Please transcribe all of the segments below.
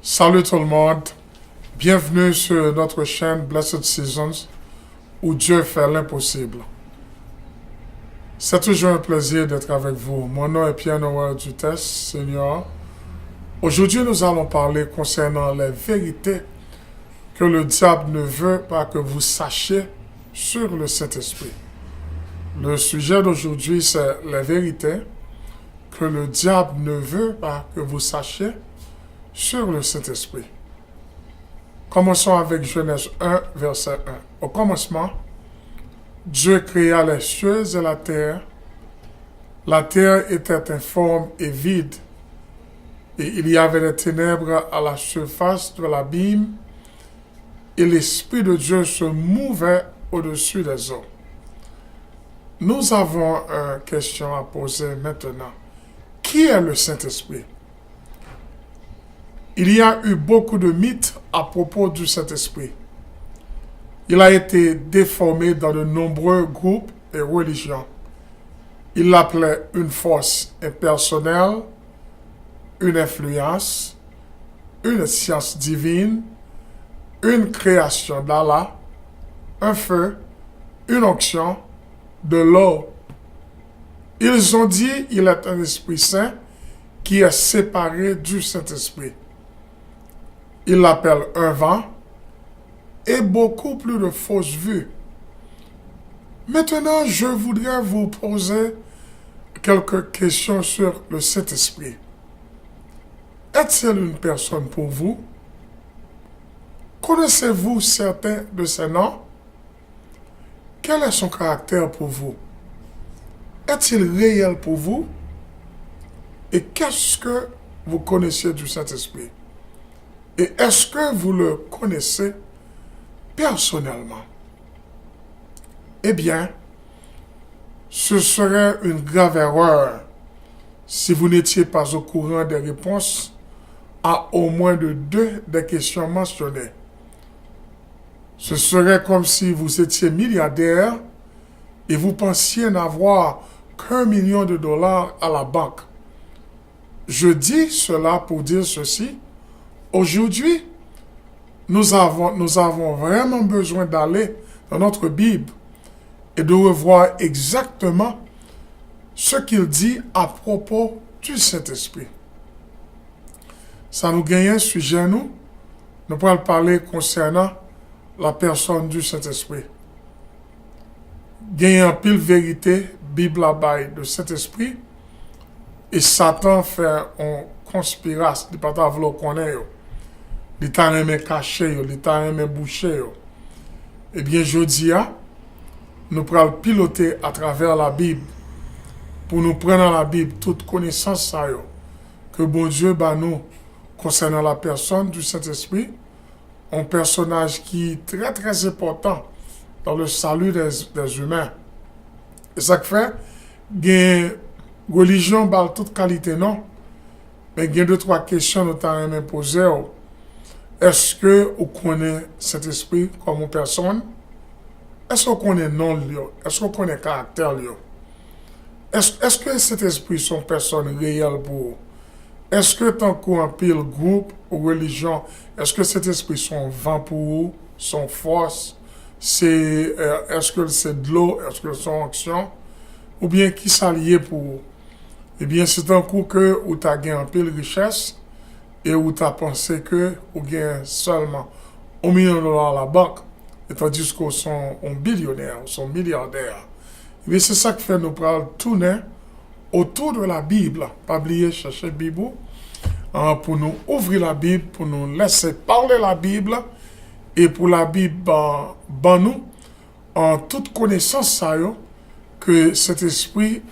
Salut tout le monde, bienvenue sur notre chaîne Blessed Seasons où Dieu fait l'impossible. C'est toujours un plaisir d'être avec vous. Mon nom est Pierre-Noël Dutès, Seigneur. Aujourd'hui, nous allons parler concernant les vérités que le diable ne veut pas que vous sachiez sur le Saint-Esprit. Le sujet d'aujourd'hui, c'est les vérités que le diable ne veut pas que vous sachiez sur le Saint-Esprit. Commençons avec Genèse 1, verset 1. Au commencement, Dieu créa les cieux et la terre. La terre était informe et vide, et il y avait des ténèbres à la surface de l'abîme, et l'Esprit de Dieu se mouvait au-dessus des eaux. Nous avons une question à poser maintenant. Qui est le Saint-Esprit? Il y a eu beaucoup de mythes à propos du Saint-Esprit. Il a été déformé dans de nombreux groupes et religions. Il l'appelait une force impersonnelle, une influence, une science divine, une création d'Allah, un feu, une onction, de l'eau. Ils ont dit qu'il est un Esprit Saint qui est séparé du Saint-Esprit. Il l'appelle un vent et beaucoup plus de fausses vues. Maintenant, je voudrais vous poser quelques questions sur le Saint-Esprit. Est-il une personne pour vous? Connaissez-vous certains de ses noms? Quel est son caractère pour vous? Est-il réel pour vous? Et qu'est-ce que vous connaissez du Saint-Esprit? Et est-ce que vous le connaissez personnellement? Eh bien, ce serait une grave erreur si vous n'étiez pas au courant des réponses à au moins de deux des questions mentionnées. Ce serait comme si vous étiez milliardaire et vous pensiez n'avoir qu'1 million de dollars à la banque. Je dis cela pour dire ceci. Aujourd'hui, nous avons vraiment besoin d'aller dans notre Bible et de revoir exactement ce qu'il dit à propos du Saint-Esprit. Ça nous gagne un sujet, nous pourrons parler concernant la personne du Saint-Esprit. Gagne un pile vérité, Bible à bail de Saint-Esprit, et Satan fait une conspiration, il ne peut pas vouloir connaître. Il t'a aimé caché, il t'a aimé boucher. Eh bien, je dis, nous pourrons piloter à travers la Bible pour nous prendre dans la Bible toute connaissance que bon Dieu bat nous concernant la personne du Saint-Esprit, un personnage qui est très très important dans le salut des humains. Et ça fait, il y a une religion par toute qualité, non? Mais il y a 2-3 questions que nous avons posées. Est-ce que vous connaissez cet esprit comme une personne? Est-ce que vous connaissez le nom? Est-ce que vous connaissez le caractère? Est-ce que cet esprit sont personnes réelles pour vous? Est-ce que tant qu'on pile groupe ou religion, est-ce que cet esprit sont vent pour vous, sont force? Est-ce que c'est de l'eau? Est-ce que c'est onction? Ou bien qui s'allie pour vous? Eh bien, c'est un coup que vous avez gagné un pile richesse et où tu as pensé que vous gagnez seulement 1 million de dollars à la banque, et tandis qu'ils sont un billionnaire, ils sont milliardaires. Et c'est ça qui fait nous tourner autour de la Bible. Pas oublier chercher la Bible, pour nous ouvrir la Bible, pour nous laisser parler la Bible, et pour la Bible, nous, en toute connaissance, que cet esprit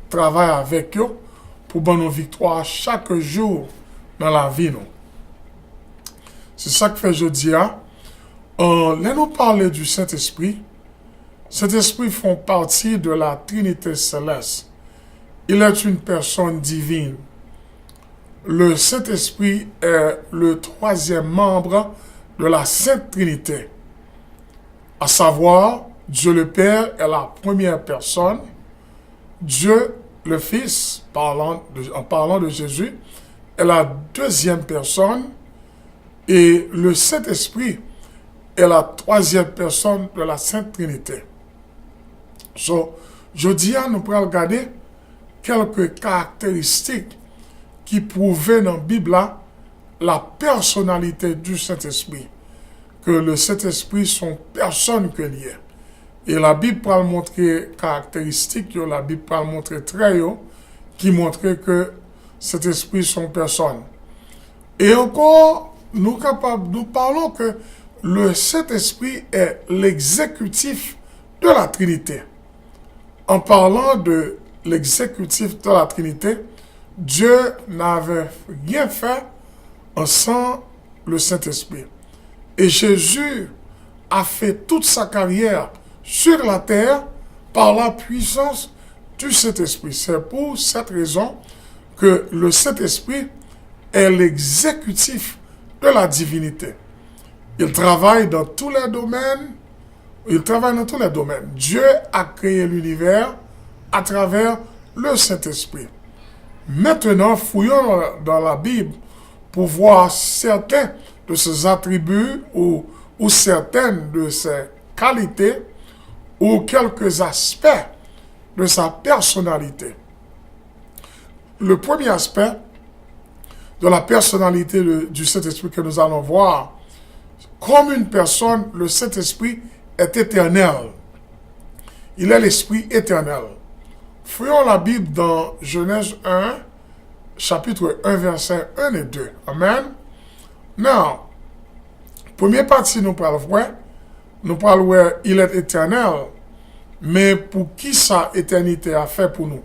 travaille avec eux pour nos victoires chaque jour dans la vie. Non? C'est ça que fait jeudi. Là, nous parler du Saint-Esprit. Cet esprit font partie de la Trinité céleste. Il est une personne divine. Le Saint-Esprit est le 3e membre de la Sainte Trinité. À savoir, Dieu le Père est la première personne. Dieu le Fils, en parlant de Jésus, est la 2e personne Et le Saint-Esprit est la troisième personne de la Sainte Trinité. So, je dis nous pourrons regarder quelques caractéristiques qui prouvent dans la Bible la personnalité du Saint-Esprit. Que le Saint-Esprit sont personne que lié. Et la Bible peut montrer caractéristiques, la Bible peut montrer traits qui montrent que cet esprit sont personne. Et encore, nous parlons que le Saint-Esprit est l'exécutif de la Trinité. En parlant de l'exécutif de la Trinité, Dieu n'avait rien fait sans le Saint-Esprit. Et Jésus a fait toute sa carrière sur la terre par la puissance du Saint-Esprit. C'est pour cette raison que le Saint-Esprit est l'exécutif de la divinité. Il travaille dans tous les domaines. Dieu a créé l'univers à travers le Saint-Esprit. Maintenant, fouillons dans la Bible pour voir certains de ses attributs ou certaines de ses qualités ou quelques aspects de sa personnalité. Le premier aspect de la personnalité du Saint-Esprit que nous allons voir, comme une personne, le Saint-Esprit est éternel. Il est l'Esprit éternel. Fouillons la Bible dans Genèse 1, chapitre 1, versets 1 et 2. Amen. Now, première partie, nous parlons il est éternel, mais pour qui sa éternité a fait pour nous?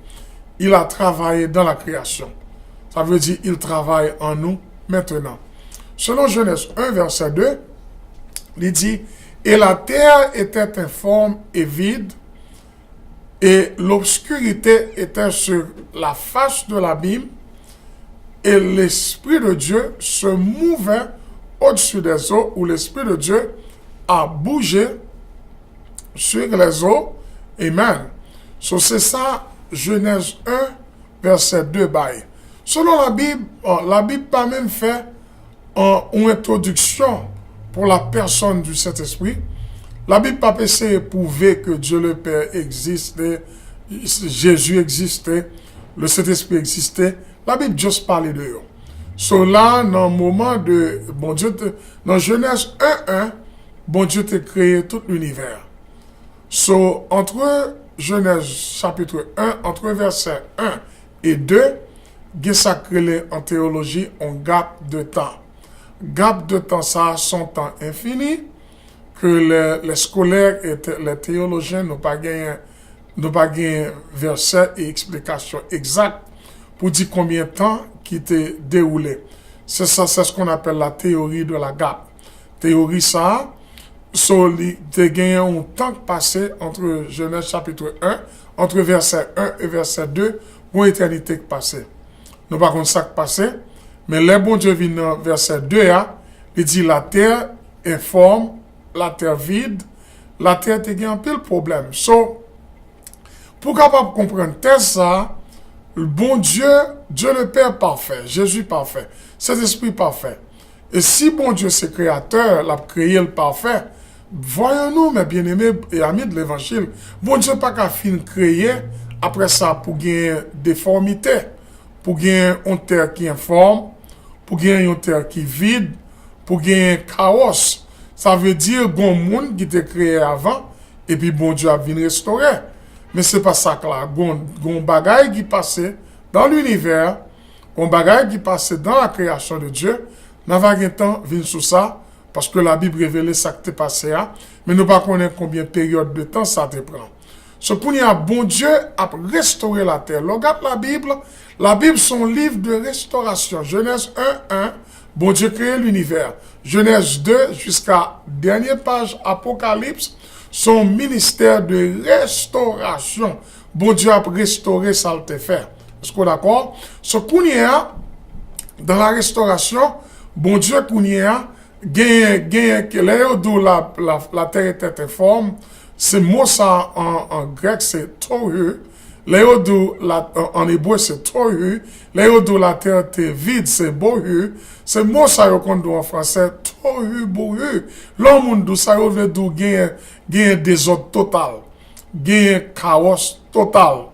Il a travaillé dans la création. Ça veut dire il travaille en nous maintenant. Selon Genèse 1, verset 2, il dit, et la terre était informe et vide, et l'obscurité était sur la face de l'abîme, et l'Esprit de Dieu se mouvait au-dessus des eaux, où l'Esprit de Dieu a bougé sur les eaux. Amen. So, c'est ça, Genèse 1, verset 2. Bye. Selon la Bible pas même fait une introduction pour la personne du Saint-Esprit. La Bible pas essayé de prouver que Dieu le Père existait, Jésus existait, le Saint-Esprit existait. La Bible juste parle de eux. So là, dans le moment de bon Dieu, dans Genèse 1:1, bon Dieu t'a créé tout l'univers. So, entre Genèse chapitre 1, entre versets 1 et 2, il y a en théologie un gap de temps. Gap de temps, ça a son temps infini, que les scolaires et les théologiens n'ont pas gagné verset et explication exacte pour dire combien de temps qui était déroulé. C'est ça, c'est ce qu'on appelle la théorie de la gap. Théorie ça, il a gagné un temps passé entre Genèse chapitre 1, entre verset 1 et verset 2, pour l'éternité qui passait. Nous ne savons pas ça qui passait, mais le bon Dieu vient dans verset 2, il dit la terre informe, la terre vide, la terre a gagné un peu le problème. So, pour capable comprendre ça, le bon Dieu, Dieu le Père parfait, Jésus parfait, cet esprit parfait. Et si bon Dieu c'est créateur, l'a créé le parfait, voyons-nous, mes bien-aimés et amis de l'évangile, bon Dieu pas qu'à fin créer après ça pour gagner déformité, pour gagner une terre qui est informe, pour gagner une terre qui est vide, pour gagner chaos. Ça veut dire qu'il y a un monde qui était créé avant, et puis bon Dieu a venu restaurer. Mais c'est pas ça que là. Il y a un bagage qui passait dans l'univers, un bagage qui passait dans la création de Dieu. Nous n'avons pas temps de sur ça, parce que la Bible révèle ça qui est passé, mais nous ne connaissons pas combien de périodes de temps ça te prend. Ce qu'on y a, bon Dieu a restauré la terre. Regarde la Bible, son livre de restauration. Genèse 1:1, bon Dieu crée l'univers. Genèse 2 jusqu'à dernière page Apocalypse, son ministère de restauration. Bon Dieu a restauré ça le fait. Est-ce qu'on est d'accord? Ce qu'on y a, dans la restauration, bon Dieu qu'on y a, la terre était informe. Ce mot ça en grec c'est tohu, En hébreu, c'est tohu. Léodo, la terre était vide, c'est bohu. C'est mot ça qu'on dit en français, tohu, bohu. L'homme d'où ça veut dire gagne désordre total. Gagne chaos total.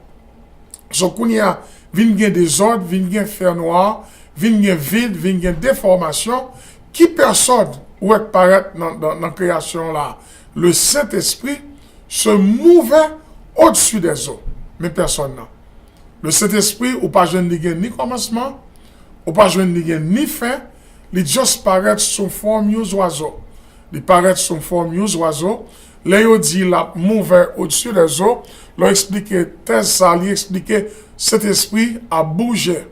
So, qu'on y a, vin gagne désordre, vin gagne fer noir, vin gagne vide, vin gagne déformation, qui personne, ou paraît dans la création là, le Saint-Esprit se mouvait au-dessus des eaux. Mais personne n'a. Le Saint-Esprit, ou pas jeune ni commencement, ou pas jeune ni fin, il juste paraît sous forme des oiseaux. Il paraît sous forme des oiseaux. Là, il dit la mouvait au-dessus des eaux. Là, expliqué ça, il expliqué cet esprit a bougé.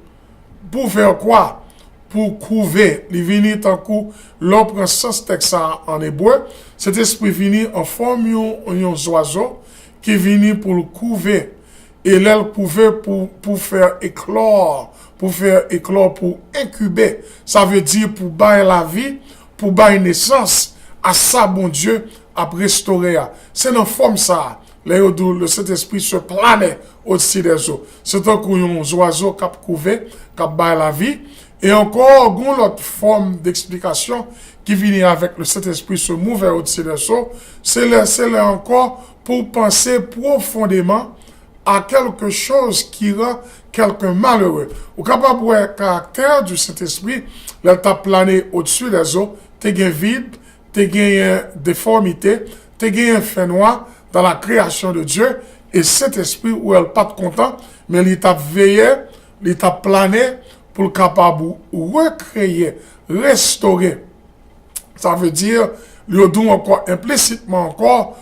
Pour faire quoi? Pour couver. Il vient tant coup, l'on prend ce texte en hébreu. Cet esprit vient en forme des oiseaux qui vient pour le couver. Et là, elle pouvait pour faire éclore, pour incuber. Ça veut dire pour bailler la vie, pour bailler naissance à ça, bon Dieu, à restaurer. C'est dans forme ça. Là, le Saint-Esprit se planait au-dessus des eaux. C'est un coup, un oiseau qui a couvé, qui a baillé la vie. Et encore, une autre forme d'explication qui vient avec le Saint-Esprit se mouver au-dessus des eaux. C'est là encore pour penser profondément à quelque chose qui rend quelqu'un malheureux. Ou capable de voir le caractère du Saint-Esprit, là, t'as plané au-dessus des eaux, t'es gain vide, t'es gain déformité, t'es gain un fait noir dans la création de Dieu, et cet esprit, où elle pas content, mais il t'a veillé, il t'a plané pour le capable de recréer, restaurer. Ça veut dire, il doit encore implicitement encore,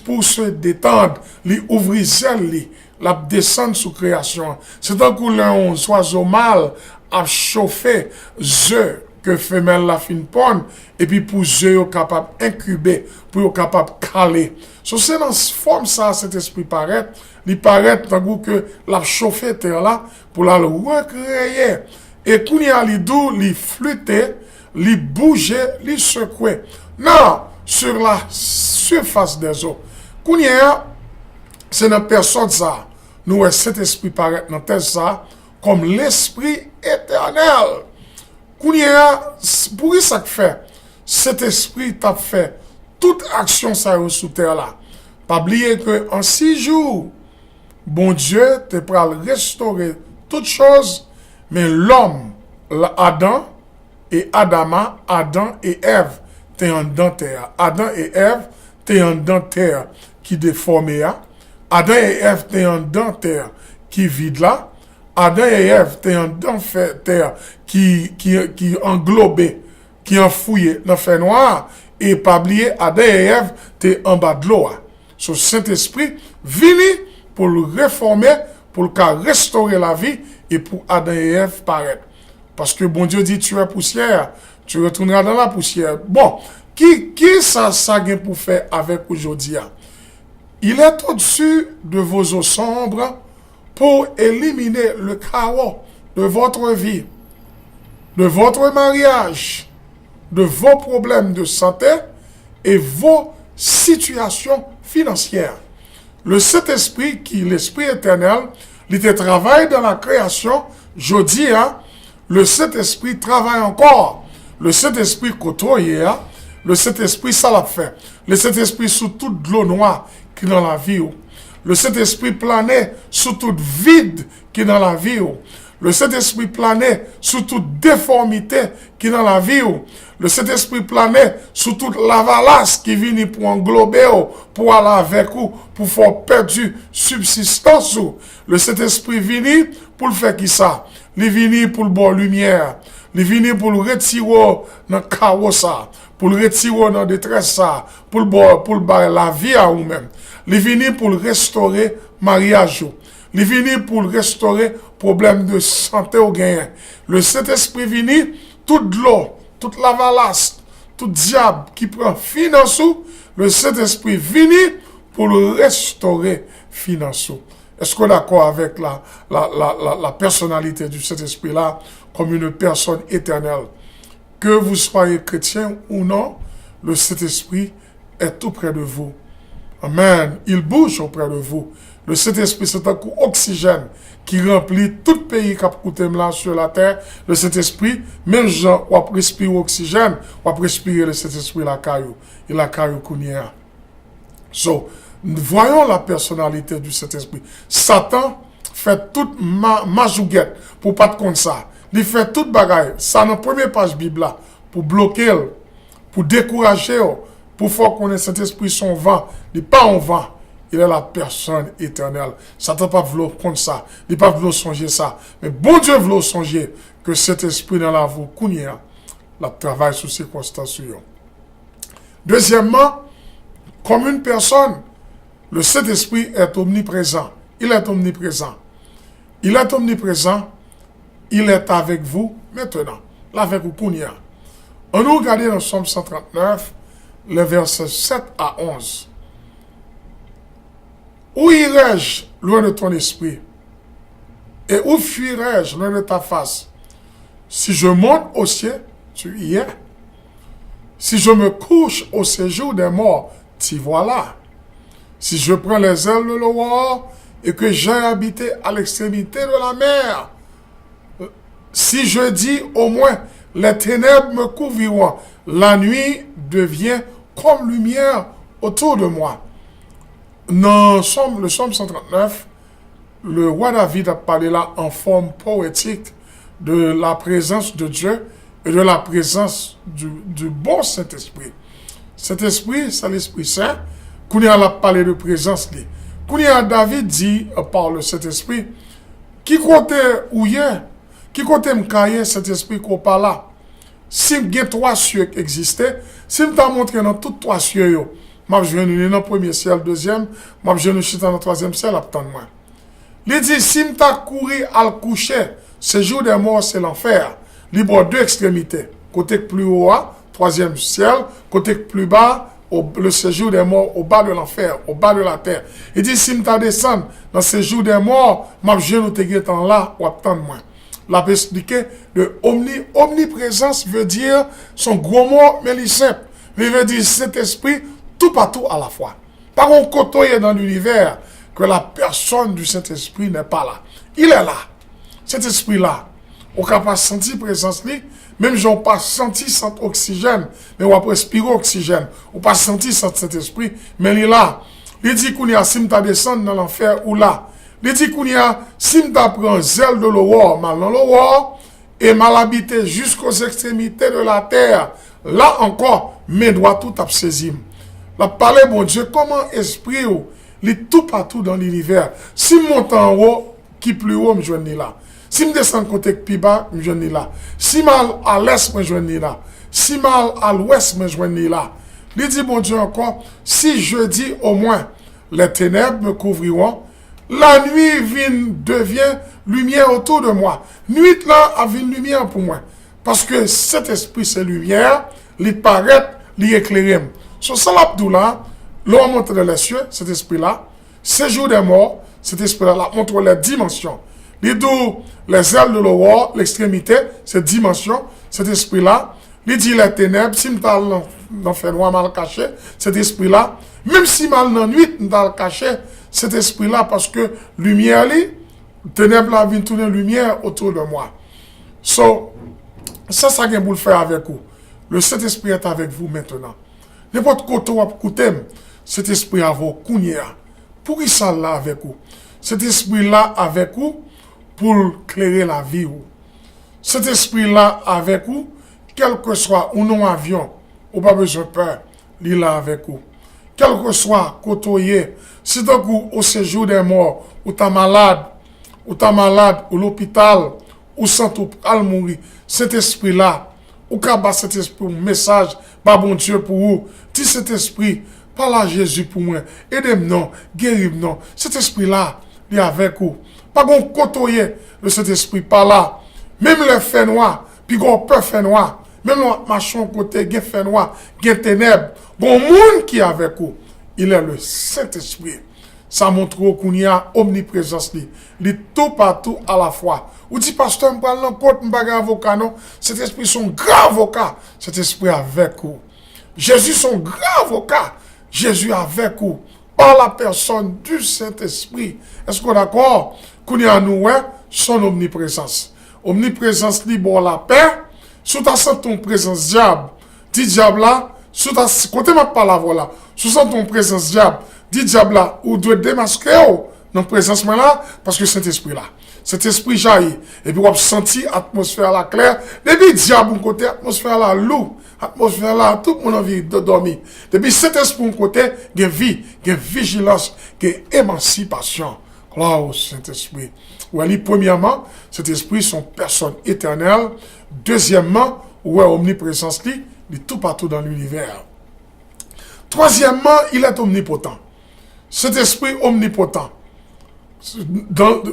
pour se détendre, lui ouvrir zèle, la descendre sous création. C'est un coup là, on oiseau mâle à chauffer œufs que femelle la fin pondre, et puis pour œufs capable incuber, pour capable caler. So, c'est dans cette forme ça, cet esprit paraît, il paraît tant que la chauffer terre là, pour la recréer. Et quand il y a les doux, les flûter, les bouger, les secouer. Non, sur la surface des eaux. Quand il y a, c'est dans personne ça. Nous, cet esprit paraît dans tête ça, comme l'esprit éternel. Quand il y a, pour ça que fait, cet esprit t'a fait toute action ça sous terre là. Pas oublier que en 6 jours, bon Dieu te pral restaurer toutes choses, mais l'homme, Adam et Adama, Adam et Ève, t'es en dentaire. Adam et Ève, t'es en dentaire qui déformé. Adam et Ève, t'es en dentaire qui vide là. Adam et Ève, t'es en dentaire qui englobé, qui enfouillé dans le fait noir. Et pas oublier, Adam et Ève, t'es en bas de l'eau. Ce Saint-Esprit vini pour le réformer, pour le restaurer la vie et pour Adam et Ève paraître. Parce que bon Dieu dit, tu es poussière, tu retourneras dans la poussière. Bon, qui ça a pour faire avec aujourd'hui? Il est au-dessus de vos eaux sombres pour éliminer le chaos de votre vie, de votre mariage, de vos problèmes de santé et vos situations financières. Le Saint-Esprit, qui est l'Esprit éternel, il travaille dans la création. Je dis, le Saint-Esprit travaille encore. Le Saint-Esprit côtoie, le Saint-Esprit, ça l'a fait. Le Saint-Esprit sous toute l'eau noire qui est dans la vie. Le Saint-Esprit planait sous toute vide qui est dans la vie. Le Saint-Esprit planait sous toute déformité qui est dans la vie. Le Saint-Esprit planait sous toute la valasse qui vient pour englober, pour aller avec vous, pour faire perdre subsistance. Le Saint-Esprit vient pour le faire qui ça? Il vient pour le bon lumière. Il vient pour le retirer dans le chaos ça, pour le retirer dans la détresse ça, pour le la vie à vous-même. Il vient pour le restaurer mariage. Il vient pour le restaurer problème de santé au gain. Le Saint-Esprit vient toute l'eau, toute la valasse, tout diable qui prend finance, le Saint-Esprit vient pour le restaurer finance. Est-ce qu'on est d'accord avec la personnalité du Saint-Esprit là comme une personne éternelle? Que vous soyez chrétien ou non, le Saint-Esprit est tout près de vous. Amen. Il bouge auprès de vous. Le Saint-Esprit, c'est un coup oxygène qui remplit tout pays qui a coûté là sur la terre. Le Saint-Esprit, même gens, on respire oxygène, on respirer le Saint-Esprit la caillou. Et la caillou kounia. So, voyons la personnalité du Saint-Esprit. Satan fait toute majouguette pour pas de compte ça. Il fait toute bagaille. Ça dans la première page Bible là, pour bloquer, pour décourager, pour faire qu'on ait Saint-Esprit son vent. Il n'est pas en vent. Il est la personne éternelle. Satan pas vouloir prendre ça. Il pas vouloir songer ça. Mais bon Dieu vouloir songer que cet esprit dans la vie, kounia, la travail sous circonstances. Deuxièmement, comme une personne, le Saint-Esprit est omniprésent. Il est omniprésent. Il est omniprésent. Il est avec vous maintenant. Là, avec vous, kounia. On nous regarde dans Somme 139, les versets 7 à 11. Où irai-je loin de ton esprit? Et où fuirai-je loin de ta face? Si je monte au ciel, tu y es. Si je me couche au séjour des morts, t'y voilà. Si je prends les ailes de l'aurore et que j'ai habité à l'extrémité de la mer, si je dis au moins les ténèbres me couvriront, la nuit devient comme lumière autour de moi. Dans le Somme 139, le roi David a parlé là en forme poétique de la présence de Dieu et de la présence du bon Saint-Esprit. Cet esprit, c'est l'Esprit Saint. Quand il a parlé de présence, quand David dit par le Saint-Esprit, qui côté où y est, qui côté m'kaye cet esprit qu'on parle là. Si il y a 3 cieux qui existaient, si je t'ai montré dans tous 3 cieux, je vais dans le premier ciel, deuxième, je vais dans le troisième ciel, attends-moi. Il dit, si je t'ai couru à le coucher, ce jour des morts, c'est l'enfer. Libre 2 extrémités. Côté plus haut, troisième ciel, côté plus bas, le séjour des morts, au bas de l'enfer, au bas de la terre. Il dit, si je t'ai descendu dans ce jour des morts, je vais te guetter là, ou attends-moi. La peut expliquer de omniprésence veut dire son gros mot, mais il est simple. Il veut dire cet esprit tout partout à la fois. Par contre, côté dans l'univers que la personne du Saint-Esprit n'est pas là. Il est là. Cet esprit-là, on n'a pas senti présence lui, même si on n'a pas senti sans oxygène, mais on a respiré oxygène. On n'a pas senti sans cet esprit, mais il est là. Il dit qu'on y a si tu descendre dans l'enfer ou là. Il dit qu'on y a, si tu prends zèle de l'aurore, mal dans l'aurore, et mal habité jusqu'aux extrémités de la terre, là encore, mes doigts tout saisir. La parole, bon Dieu, comment esprit, il est tout partout dans l'univers. Si je monte en haut, qui plus haut, je vais là. Si je descends côté plus bas, je vais là. Si mal à l'est, je vais là. Si mal à l'ouest, je vais là. Il dit, bon Dieu, encore, si je dis au moins, les ténèbres me couvriront, la nuit devient lumière autour de moi. Nuit là a une lumière pour moi. Parce que cet esprit, c'est lumière, il paraît, il éclaire. Sur ça, l'abdoula, l'homme montre dans les cieux, cet esprit-là, séjour des morts, cet esprit-là montre les dimensions. Les ailes de l'aurore, l'extrémité, cette dimension, cet esprit-là, il dit les ténèbres, si nous avons fait noir mal caché, cet esprit-là, même si mal dans la nuit, nous avons caché, cet esprit-là, parce que lumière, ténèbres là vient tourner lumière autour de moi. So, ça vient pour le faire avec vous. Le Saint-Esprit est avec vous maintenant. N'importe côté où vous écoutez, cet esprit à vous, kounia. Pour il ça là avec vous. Cet esprit-là avec vous, pour éclairer la vie. Cet esprit-là avec vous, quel que soit ou non avion, ou pas besoin de peur, il est là avec vous. Quel que soit côté, si donc au séjour des morts, ou t'es malade, ou l'hôpital, ou sans tout al mourir, cet esprit-là, ou qu'à cet esprit, un message, pas bon Dieu pour vous, dis cet esprit, parle à Jésus pour moi, aidez-moi non, guéris-moi non, cet esprit-là, il est avec vous. Pas qu'on côtoyer de cet esprit par là, même le fait noir, puis qu'on peut faire noir, même le machin côté, il fait noir, il ténèbres, bon monde qui est avec vous, il est le Saint-Esprit. Ça montre qu'on y a omniprésence, il est tout partout à la fois. Ou dit, pasteur, je parle n'importe je ne avocat, non. Cet esprit, son grand avocat. Cet esprit avec vous. Jésus, son grand avocat. Jésus avec vous. par la personne du Saint-Esprit. Est-ce qu'on est d'accord? Qu'on y a nous, son omniprésence. Omniprésence libre la paix. Sous ta sens ton présence diable. Dit diable là, sous ta côté ma parole là. Sous ton présence diable. Dit diable là, ou doit démasquer dans présence là parce que cet esprit là. Cet esprit jaillit et puis on senti atmosphère là claire. Depuis diable mon côté atmosphère là lourd. Atmosphère là, tout le monde a envie de dormir. Depuis cet esprit mon côté, il y a vie, il y a vigilance, il y a émancipation. Gloire au Saint-Esprit. Ouais, premièrement, cet esprit sont personnes éternelles. Deuxièmement, ouais, omniprésence li, il est tout partout dans l'univers. Troisièmement, il est omnipotent. Cet esprit omnipotent.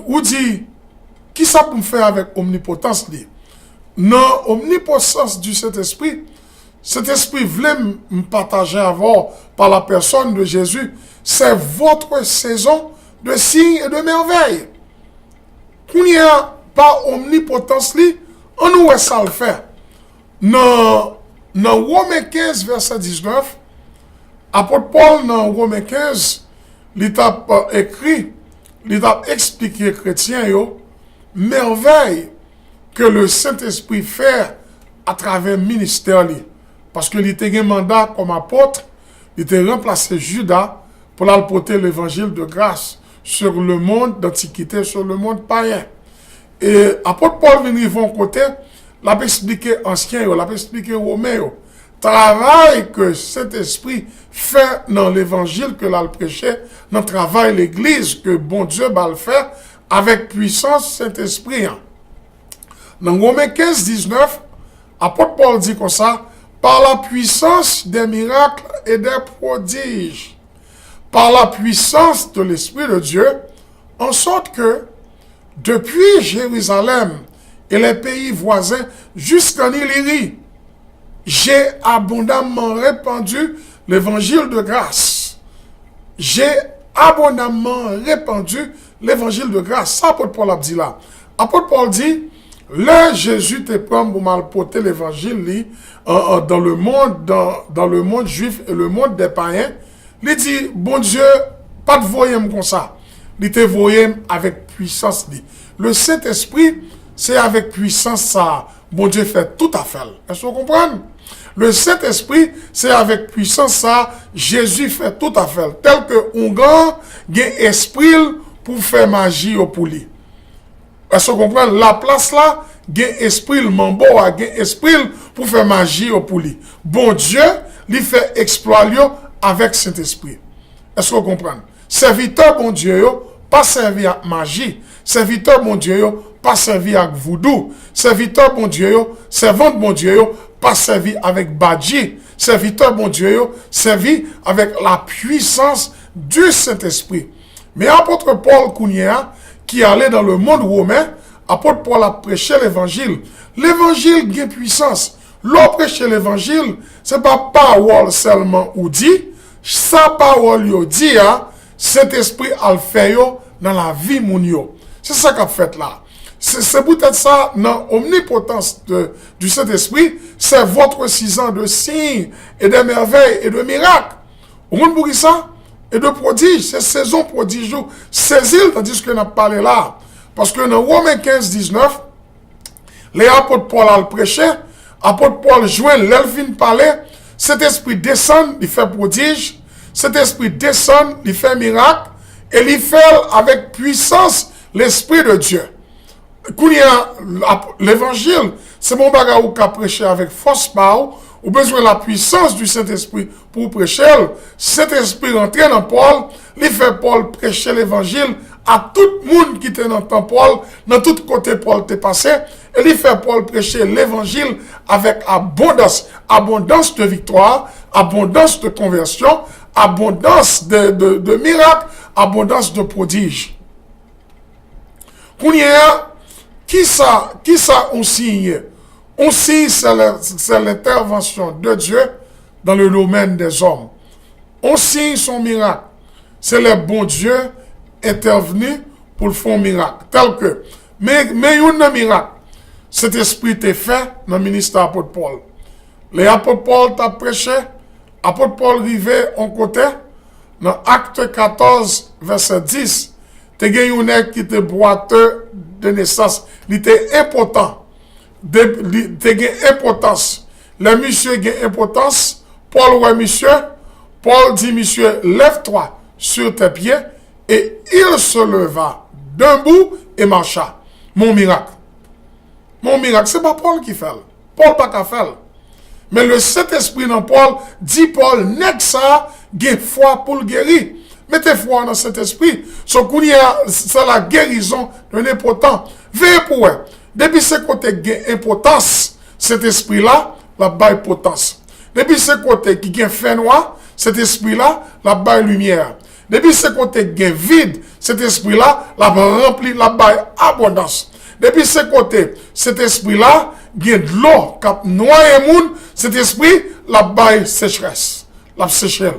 Ou dit, qui ça peut me faire avec omnipotence li? Non, omnipotence du Saint-Esprit, cet esprit voulait me partager avant par la personne de Jésus, c'est votre saison de signes et de merveilles. Qu'on n'y a pas omnipotence li, on nous ça le fait. Dans Romains 15, verset 19, apôtre Paul dans Romains 15, il a écrit, il a expliqué chrétien yo, merveille que le Saint-Esprit fait à travers le ministère li. Parce que il était un mandat comme apôtre, il était remplacé Judas pour apporter l'évangile de grâce sur le monde d'antiquité, sur le monde païen. Et apôtre Paul vient de côté, l'a expliqué ancien, l'a expliqué romain, travail que cet esprit fait dans l'évangile que l'a prêché, dans le travail l'église que bon Dieu va le faire avec puissance Saint-Esprit. Dans Romains 15, 19, apôtre Paul dit comme ça, par la puissance des miracles et des prodiges, par la puissance de l'Esprit de Dieu, en sorte que, depuis Jérusalem et les pays voisins jusqu'en Illyrie, j'ai abondamment répandu l'évangile de grâce. J'ai abondamment répandu l'évangile de grâce. Ça, apôtre Paul a dit là. Apôtre Paul dit, là, Jésus te prend pour m'apporter l'évangile dans le monde juif et le monde des païens. Il dit, bon Dieu, pas de voyem comme ça. Il te voyem avec puissance. Le Saint-Esprit, c'est avec puissance ça. Bon Dieu fait tout à fait. Est-ce que vous comprenez? Le Saint-Esprit, c'est avec puissance ça. Jésus fait tout à fait. Tel que un grand esprit pour faire magie au poulet. Est-ce que vous comprenez? La place là, il y a esprit, le mambo, il y a esprit pour faire magie au poulet. Bon Dieu, il fait exploit avec Saint-Esprit. Est-ce que vous comprenez? Serviteur, bon Dieu, pas servi avec magie. Serviteur, bon Dieu, pas servi avec voodoo. Serviteur, bon Dieu, servante, bon Dieu, pas servi avec badji. Serviteur, bon Dieu, servi avec la puissance du Saint-Esprit. Mais apôtre Paul Kounia, qui allait dans le monde romain, apôtre Paul a prêché l'évangile. L'évangile gagne puissance. L'on prêche l'évangile, c'est pas parole seulement ou dit, sa parole yo dit, cet esprit a le fait dans la vie moun yo. C'est ça qu'a fait là. C'est peut-être ça, dans l'omnipotence du Saint-Esprit, c'est votre 6 ans de signes et de merveilles et de miracles. Vous comprenez ça? Et de prodiges, c'est saison prodige, saisil, tandis que nous avons parlé là. Parce que dans Romains 15, 19, les apôtres Paul a le prêché, apôtre Paul joint l'elfine parler, cet esprit descend, il fait prodige, cet esprit descend, il fait miracle, et il fait avec puissance l'esprit de Dieu. L'évangile, c'est mon bagage ou qu'a prêché avec force par ou besoin de la puissance du Saint-Esprit pour prêcher. Cet esprit rentre dans Paul, il fait Paul prêcher l'évangile à tout le monde qui était dans le temps Paul, dans tout côté Paul était passé, et il fait Paul prêcher l'évangile avec abondance, abondance de victoire, abondance de conversion, abondance de miracles, abondance de prodiges. Qui ça on signe? On signe, c'est l'intervention de Dieu dans le domaine des hommes. On signe son miracle. C'est le bon Dieu intervenu pour le faire miracle. Tel que, mais il y a un miracle. Cet esprit est fait dans le ministère apôtre Paul. Les apôtres Paul t'a prêché, apôtre Paul arrivé en côté, Dans Acte 14, verset 10, te gen yon nèg qui te boiteux de naissance. Il était important. Te gen importance. Le monsieur gen importance. Paul ouais monsieur. Paul dit monsieur, lève-toi sur tes pieds. Et il se leva d'un bout et marcha. Mon miracle. Mon miracle, c'est pas Paul qui fait. Paul pas qu'à faire. Mais le Saint-Esprit dans Paul dit Paul, nèg ça, gen foi pour le guérir. Mettez foi dans cet esprit. C'est la guérison d'un impotent. Veillez pour eux. Depuis ce côté gain impotence, cet esprit-là, la baille potence. Depuis ce côté qui gain fin noir, cet esprit-là, la baille lumière. Depuis ce côté gain vide, cet esprit-là, la remplit la baille abondance. Depuis ce côté, cet esprit-là, gain de l'eau, cap noyer moun, cet esprit, la baille sécheresse. La sécheresse.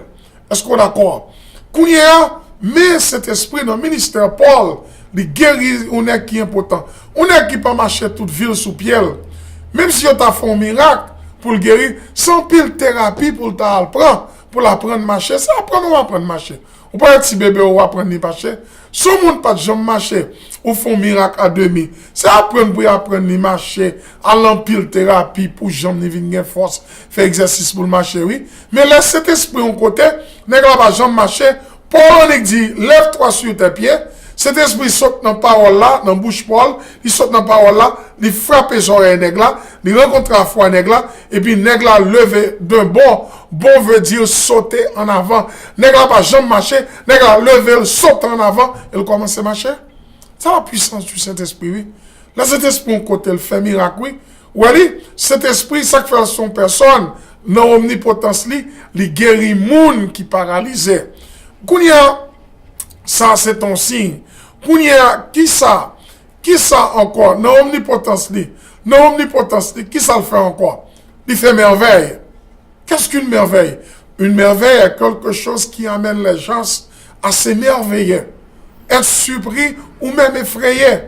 Est-ce qu'on est d'accord? Kounia, mais cet esprit dans le ministère Paul, il guérit on est qui est important. On est qui pas marcher toute ville sous pied. Même si on t'a fait un miracle pour le guérir, sans pile thérapie pour l'apprendre, pour l'apprendre marcher, ça apprendre ou apprendre marcher. Ou pas un petit bébé ou apprendre à marcher. Si on ne pas de jambes marcher, ou font miracle à demi, c'est apprendre pour apprendre à marcher, à l'empile thérapie pour jambes ne viennent force, faire exercice pour marcher, oui. Mais laisse cet esprit en côté, n'est pas jambes marcher, Paul on dit, lève-toi sur tes pieds. Cet esprit saute dans la parole là, dans la bouche Paul, il saute dans la parole là, il frappe les oreilles nègre là, il rencontre la foi nègre là, et puis nègre là levé d'un bon veut dire sauter en avant. Nègre là pas jamais marcher, nègre là levé, saute en avant, et il commence à marcher. C'est la puissance du Saint-Esprit, oui. Là, cet esprit, on côté, il fait miracle, oui. Oui, cet esprit, ça fait son personne, dans omnipotence, il guérit moun qui paralysé. Kounia, ça c'est ton signe. Kounia, qui ça encore? Dans omnipotence, qui ça le fait encore? Il fait merveille. Qu'est-ce qu'une merveille? Une merveille est quelque chose qui amène les gens à s'émerveiller, être surpris ou même effrayé.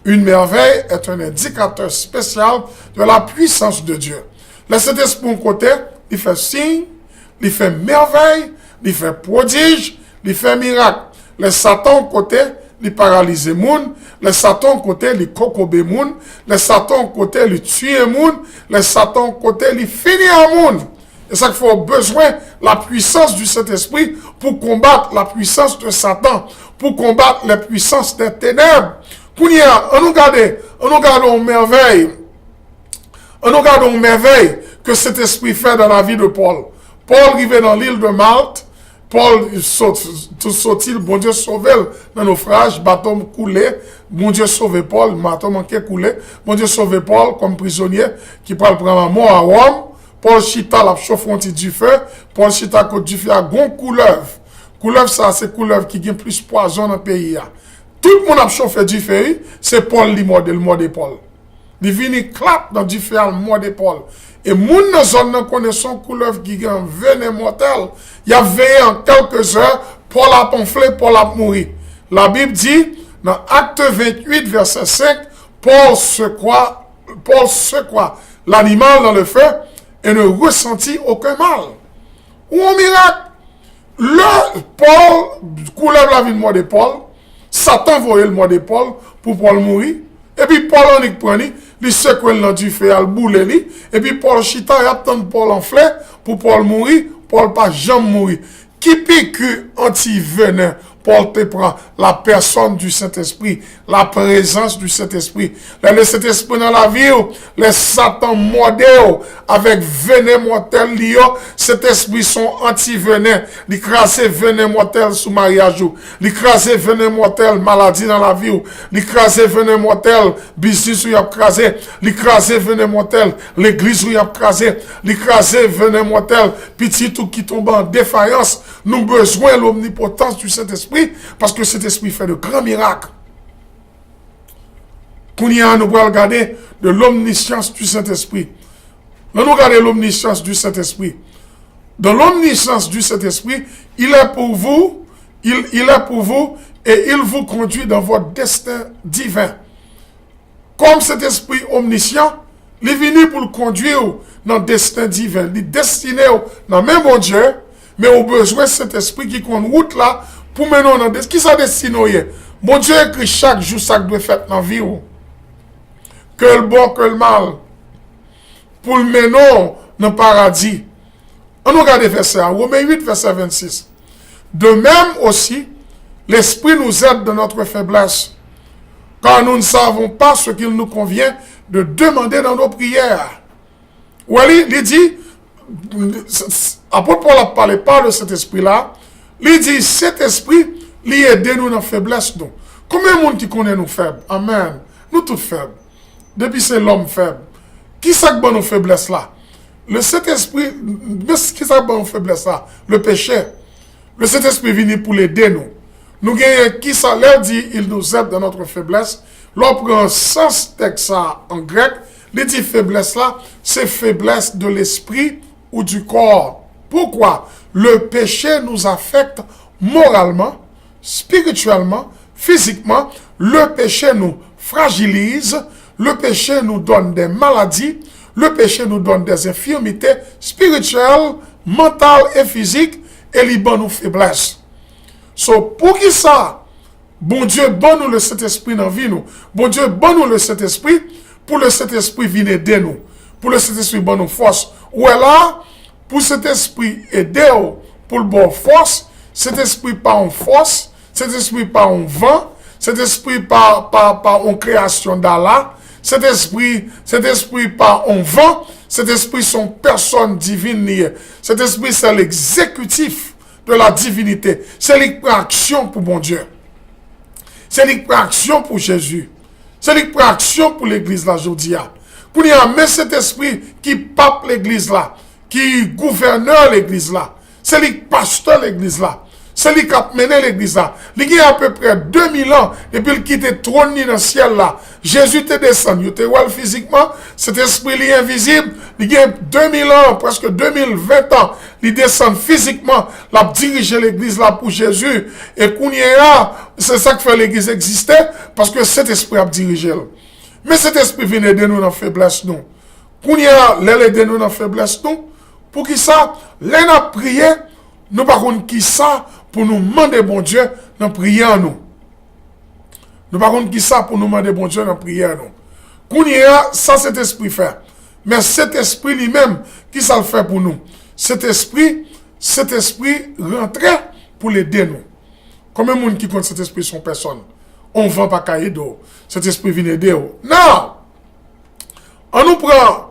Une merveille est un indicateur spécial de la puissance de Dieu. Le Saint-Esprit, côté, il fait signe, il fait merveille, il fait prodige, il fait miracle. Le Satan, côté, il paralyse les gens. Le Satan, côté, il cocobe les gens. Le Satan, côté, il tue les gens. Le Satan, côté, il finit les gens. Et ça qu'il faut besoin la puissance du Saint-Esprit pour combattre la puissance de Satan, pour combattre la puissance des ténèbres. On nous regarde une merveille. On nous regarde une merveille que cet esprit fait dans la vie de Paul. Paul arrivé dans l'île de Malte. Paul sorti, bon Dieu sauvé dans le naufrage, bateau coulé. Bon Dieu sauvé Paul, bateau manqué coulé. Bon Dieu sauvé Paul comme prisonnier qui parle prendre la mort à Rome. Paul chita la chauffonti du feu. Paul chita côté du feu à gon couleuvre. Couleuvre ça c'est couleuvre qui gagne plus poison dans le pays. Tout le monde a chauffé du feu, c'est Paul qui mord le mort de Paul. Il vient clap dans du feu le mort de Paul. Et moun dans zone connaissant couleuvre qui gagne venin mortel. Il a veillé en quelques heures, Paul a pamphlet, Paul a mouru. La Bible dit dans Acte 28 verset 5, Paul secoua l'animal dans le feu et ne ressentit aucun mal. Ou un miracle. Le Paul couleur la vie de mort de Paul. Satan voyait le mort de Paul pour Paul mourir. Et puis Paul en y prenait, il secoue dans du feu, il boule li. Et puis Paul chita, il attend Paul en fleur pour Paul mourir. Paul pas jamais mourir. Qui pique anti-venin? Paul te prend la personne du Saint-Esprit, la présence du Saint-Esprit. Le Saint-Esprit dans la vie, les Satan mordés avec venin mortel lié, cet esprit sont anti-venin. L'écraser venin mortel sous mariage, l'écraser venin mortel maladie dans la vie, l'écraser venin mortel business où il a écrasé, l'écraser venin mortel l'église où il a écrasé, l'écraser venin mortel petit tout qui tombe en défaillance. Nous besoin de l'omnipotence du Saint-Esprit parce que cet esprit fait de grands miracles. Nous allons regarder de l'omniscience du Saint-Esprit. Nous regardons l'omniscience du Saint-Esprit. Dans l'omniscience du Saint-Esprit, il est pour vous, il est pour vous et il vous conduit dans votre destin divin. Comme cet esprit omniscient, il est venu pour le conduire dans le destin divin. Il est destiné dans le même bon Dieu. mais on a besoin de cet esprit qui compte route là pour mener dans des qui ça destine. Bon Dieu écrit chaque jour ça doit faire dans la vie. Que le bon, que le mal. Pour le mener dans le paradis. On regarde verset 1, Romains 8, verset 26. De même aussi, l'Esprit nous aide dans notre faiblesse, car nous ne savons pas ce qu'il nous convient de demander dans nos prières. Oui, il dit, apôtre Paul a parlé par de cet esprit-là, il dit, cet esprit, il aide nous dans la faiblesse. Donc. Combien de monde qui connaît nous faibles? Amen. Nous tous faibles. Depuis c'est l'homme faible. Qui ça que nos faiblesses là? Le Saint-Esprit, qui ça que nos faiblesses là? Le péché. Le Saint-Esprit vient pour l'aider nous. Nous gagnons qui ça leur dit, il nous aide dans notre faiblesse. L'on prend sens texte en grec, les dit faiblesse là, c'est faiblesse de l'esprit ou du corps. Pourquoi? Le péché nous affecte moralement, spirituellement, physiquement. Le péché nous fragilise. Le péché nous donne des maladies. Le péché nous donne des infirmités spirituelles, mentales et physiques. Et il nous faiblesse. So, pour qui ça? Bon Dieu, bon nous le Saint-Esprit dans la vie nous. Bon Dieu, bon nous le Saint-Esprit. Pour le Saint-Esprit venir aider nous. Pour le Saint-Esprit bon nous force. Ou là, pour cet esprit aider pour le bon force, cet esprit pas en force, cet esprit pas en vent, cet esprit pas en création d'Allah, cet esprit pas en vent, cet esprit sont personne divine liée. Cet esprit c'est l'exécutif de la divinité. C'est l'action pour bon Dieu. C'est l'action pour Jésus. C'est l'action pour l'église là aujourd'hui. Pour y amener cet esprit qui pape l'église là, qui gouverneur l'église là, c'est le pasteur l'église là, c'est lui qui a mené l'église là. Il y a à peu près 2000 ans depuis qu'il quitte le trône dans le ciel là. Jésus te descend, il te voit physiquement, cet esprit est invisible. Il y a 2000 ans, presque 2020 ans, il descend physiquement, il a dirigé l'église là pour Jésus. Et qu'on y a, c'est ça qui fait l'église exister, parce que cet esprit a dirigé. Mais cet esprit vient aider nous dans la faiblesse nous. Qu'on y a, l'aider nous dans la faiblesse nous. Pour qui ça, l'un a prié, nous par contre qui ça, pour nous demander bon Dieu dans prière nous. Nous par contre qui ça pour nous demander bon Dieu dans prière nous. Qu'on y a, ça cet esprit fait. Mais cet esprit lui-même, qui ça le fait pour nous? Cet esprit rentrait pour l'aider nous. Combien de monde qui compte cet esprit son personne? On ne vend pas cahier d'eau. Cet esprit vient aider. Non! On nous prend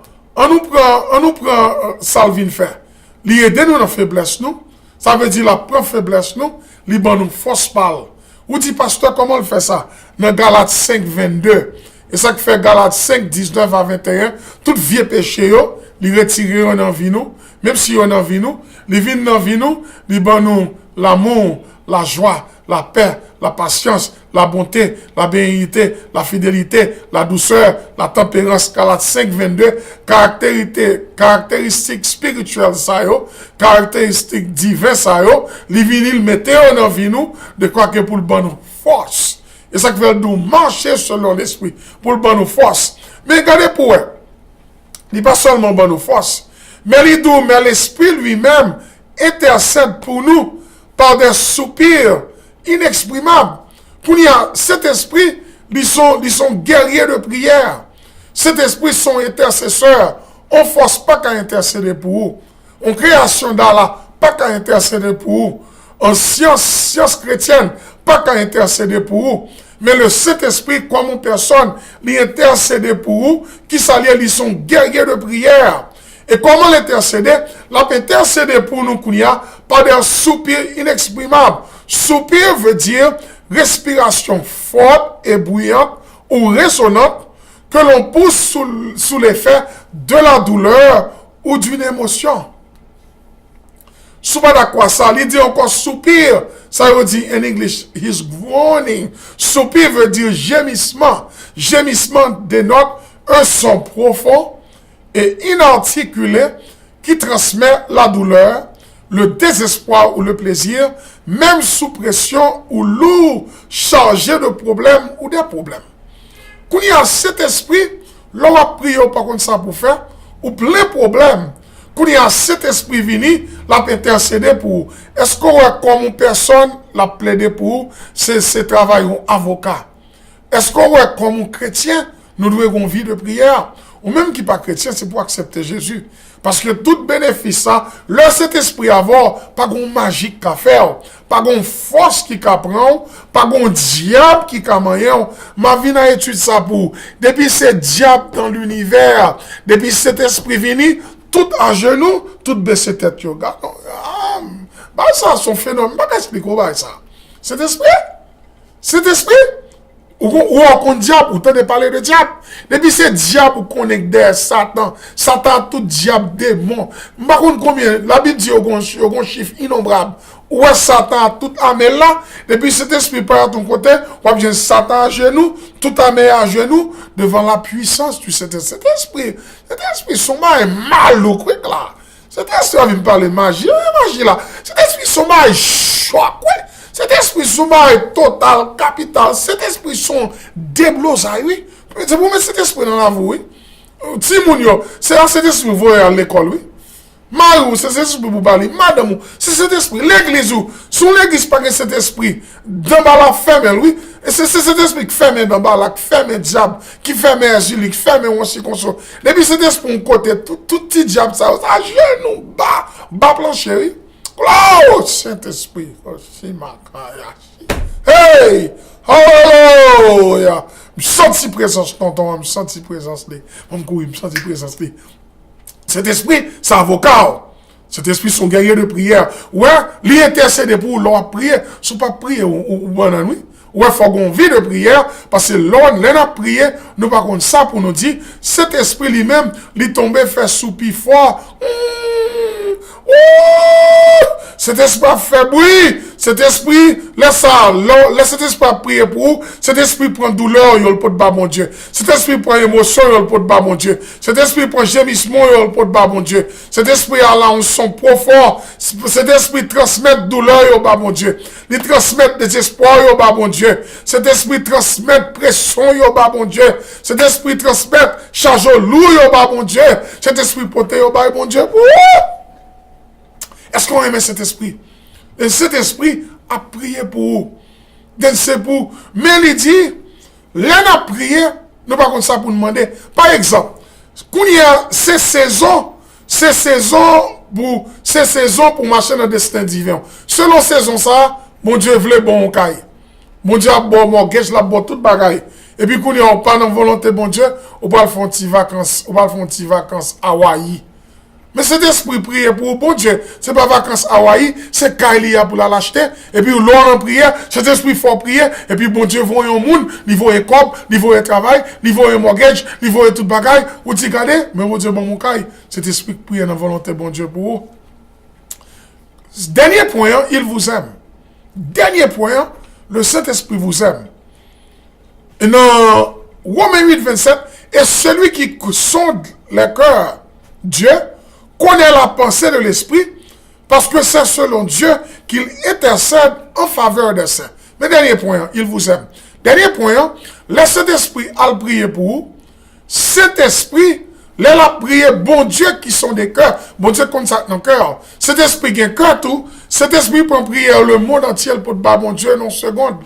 ça vient faire. Li aider nous dans faiblesse nous. Ça veut dire la prend faiblesse nous, li ban nous force parle. Ou dit pasteur comment on fait ça? Dans Galates 5 22. Et ça qui fait Galates 5 19 à 21, tout vieux péché yo, li retirer en vie nous, même si on en vie nous, li vinn dans vie nous, li ban nous l'amour, la joie, la paix, la patience, la bonté, la bénédiction, la fidélité, la douceur, la tempérance. Galates 5, 22, caractéristiques spirituelles, ça yo, caractéristiques divines, ça yo, les vinyles mettez en vie nous, de quoi que pour le bon nous force. Et ça qui veut nous marcher selon l'esprit, pour le bon nous force. Mais regardez pour eux, il n'est pas seulement bon nous force, mais l'esprit lui-même intercède pour nous par des soupirs inexprimables. Pour y a cet esprit, ils sont guerriers de prière. Cet esprit sont intercesseurs. On ne force pas qu'à intercéder pour vous. En création d'Allah, pas qu'à intercéder pour vous. En science chrétienne, pas qu'à intercéder pour vous. Mais le Saint-Esprit, comme une personne, il intercède pour vous, qui s'allie, ils sont guerriers de prière. Et comment l'intercéder? L'intercéder pour nous, par des soupirs inexprimables. Soupir veut dire respiration forte et bruyante ou résonnante que l'on pousse sous l'effet de la douleur ou d'une émotion. Souvent d'accord ça, il dit encore soupir, ça veut dire en English, his groaning. Soupir veut dire gémissement. Gémissement dénote un son profond et inarticulé qui transmet la douleur, le désespoir ou le plaisir, même sous pression ou lourd, chargé de problèmes ou des problèmes. Quand il y a cet esprit, l'on va prier par contre ça pour faire, ou plein de problèmes. Quand il y a cet esprit venu, l'a intercédé pour vous. Est-ce qu'on a comme une personne l'a plaidé pour vous, c'est travail un avocat. Est-ce qu'on a comme un chrétien, nous devons avoir une vie de prière. Ou même qui pas chrétien, c'est pour accepter Jésus. Parce que tout bénéfice, ça, le cet esprit avoir, pas de magique qu'à faire, pas de force qui qu'à prendre, pas de diable qui qu'à moyen. Ma vie n'a étude ça pour. Depuis ce diable dans l'univers, depuis cet esprit venu, tout à genoux, tout baissé tête. Bah ça, son phénomène, pas expliquer ça. Cet esprit, ou on diable, ou t'as parler de diable. Depuis c'est diable ou connecte derrière Satan. Satan tout diable démon. Par contre combien la Bible dit au chiffre innombrable. Ou Satan tout armé là. Depuis cet esprit par ton côté, on bien Satan à genoux, tout armé à genoux devant la puissance du cet esprit. Cet esprit sont mal ou quoi là. Cet esprit vient parler magie là. Cet esprit sont mal choc quoi. Cet esprit sont total, capital. Cet esprit sont déblosés, oui. C'est pour mettre cet esprit dans la vie, oui. Timounio, c'est cet esprit vous voyez à l'école, oui. Marou, c'est cet esprit pour parler. Madame, c'est cet esprit. L'église, sous l'église, pas que cet esprit. Dans la ferme, oui. Et c'est cet esprit qui ferme dans la, qui ferme diable, qui ferme Julie, qui ferme aussi comme ça. Depuis cet esprit, on côté, tout petit diable, ça, à genoux, bas plancher, oui. Oh, Saint-Esprit. Oh, c'est ma hey! Oh, yeah. Je sens présence, tonton. Je sens présence. Je sens présence. Cet esprit, c'est avocat. Cet esprit, son guerrier de prière. Ouais, lui intercède pour leur prier. Si pas prier ou bonne nuit. Ouais, faut qu'on vie de prière, parce que l'on a prié, nous par contre ça pour nous dire, cet esprit lui-même, lui tombé fait soupir fort. Cet esprit fait bruit, cet esprit, laisse cet esprit prier pour vous, cet esprit prend douleur, il le peut pas mon Dieu. Cet esprit prend émotion, il le peut pas mon Dieu. Cet esprit prend gémissement, il le peut pas mon Dieu. Cet esprit a là un son profond, cet esprit transmet douleur, il pas mon Dieu. Il transmet désespoir, il pas mon Dieu. Cet esprit transmet pression, il pas mon Dieu. Cet esprit transmet charge lourd, il pas mon Dieu. Cet esprit porté, il pas mon Dieu. Est-ce qu'on aime cet esprit? Et cet esprit a prié pour vous. C'est pour. Mais il dit, l'un a prié, nous pas comme ça pour demander. Par exemple, quand il y a ces saisons pour marcher dans le destin divin. Selon saison ça, mon Dieu voulait bon caille. Mon Dieu a bon mortgage, la bon toute bagaille. Et puis quand il y a pas dans volonté bon Dieu, on va faire des vacances à Hawaï. Mais cet esprit prier pour bon Dieu, c'est pas vacances à Hawaï, c'est Kailia pour l'acheter. Et puis l'on en prière, cet esprit faut prier. Et puis bon Dieu voit un monde, il voit un corps, il voit un travail, il voit un mortgage, il voit tout bagaille. Ou tu regardez, mais bon Dieu bon mon caille, cet esprit prier dans volonté bon Dieu pour vous. Dernier point, il vous aime. Dernier point, le Saint-Esprit vous aime. Et dans Romains 8, 27, et celui qui sonde le cœur, Dieu, connaît la pensée de l'Esprit, parce que c'est selon Dieu qu'il intercède en faveur des saints. Mais dernier point, il vous aime. Dernier point, laissez cet esprit à le prier pour vous. Cet esprit, là, a prié, bon Dieu qui sont des cœurs, bon Dieu comme ça dans le cœur. Cet esprit qui a un cœur tout, cet esprit peut prier le monde entier pour battre mon Dieu en seconde.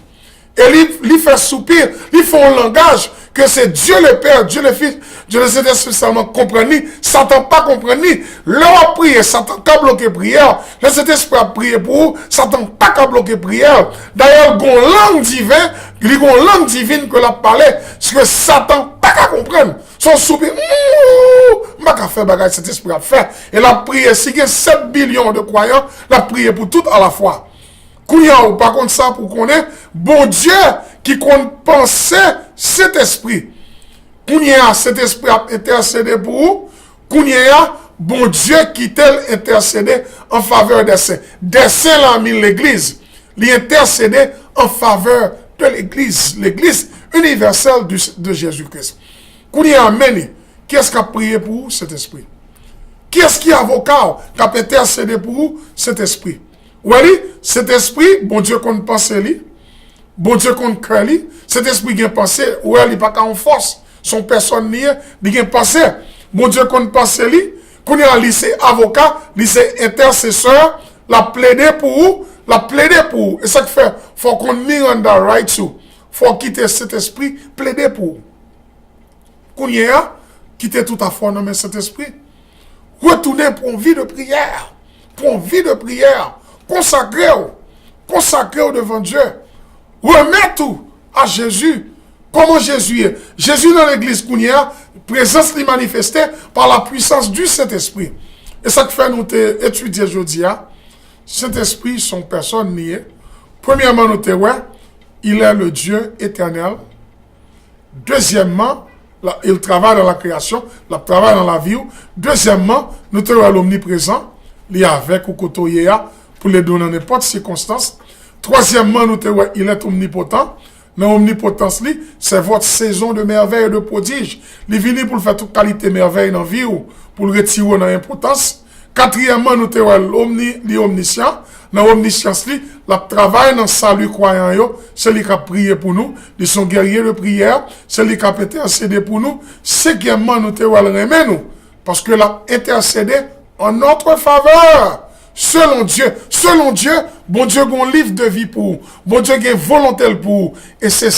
Et il fait soupir, il fait un langage que c'est Dieu le Père, Dieu le Fils, Dieu le Saint-Esprit seulement comprendre, Satan pas comprendre, l'homme a prié, Satan pas bloqué prière, le Saint-Esprit a prié pour vous, Satan pas qu'à bloquer prière. D'ailleurs, il y a une langue divine que l'a parlé, ce que Satan pas qu'à comprendre. Son soupir, m'a qu'à faire bagage, cet esprit a fait. Et la prière, si il y a 7 billions de croyants, la prière pour tout à la fois. Kouya, par contre, ça pour qu'on ait, bon Dieu qui compte penser cet esprit. Kouya, cet esprit a intercédé pour vous. Kouya, bon Dieu qui tel intercédé en faveur des saints. Des saints l'ont mis l'église. Il intercédé en faveur de l'église. L'église universelle de Jésus-Christ. Kouya, amen. Qui est-ce qui a prié pour vous? Cet esprit. Qui est-ce qui est avocat qui a intercédé pour vous? Cet esprit. Oui, cet esprit, bon Dieu qu'on pense lui, bon Dieu qu'on crée lui, cet esprit qui a pensé, ouais, il n'est pas qu'en force, son personne n'y est, il a pensé, bon Dieu qu'on pense lui, Qu'on y a lycée avocat, lycée intercesseur, la plaider pour, la plaider pour. Et ça que fait, faut qu'on Miranda right to. Faut quitter cet esprit, plaider pour. Qu'on y a, quitter tout à fait dans cet esprit. Retourner pour une vie de prière. Pour une vie de prière. Consacrez-vous devant Dieu. Remettez tout à Jésus. Comment Jésus est? Jésus dans l'église qu'on y a, présence lui manifestée par la puissance du Saint-Esprit. Et ça que fait nous étudier aujourd'hui, Saint-Esprit, son personne niée. Premièrement, nous il est le Dieu éternel. Deuxièmement, il travaille dans la création, il travaille dans la vie. Deuxièmement, nous avons l'omniprésent, il est avec ou côté pour les donner dans n'importe circonstance. Troisièmement, nous avons il est omnipotent. Dans l'omnipotence, c'est votre saison de merveille et de prodige. Il est venu pour faire toute qualité de merveille dans la vie ou pour le retirer dans l'importance. Quatrièmement, nous avons l'omniscient. Dans l'omniscience, la travail dans le salut croyant, c'est lui qui a prié pour nous. Ils sont guerriers de prière. C'est lui qui a intercédé pour nous. Cinquièmement, nous avons remis nous. Parce que l'a intercédé en notre faveur. Selon Dieu, bon Dieu a un livre de vie pour vous. Bon Dieu a une volonté pour vous. Et c'est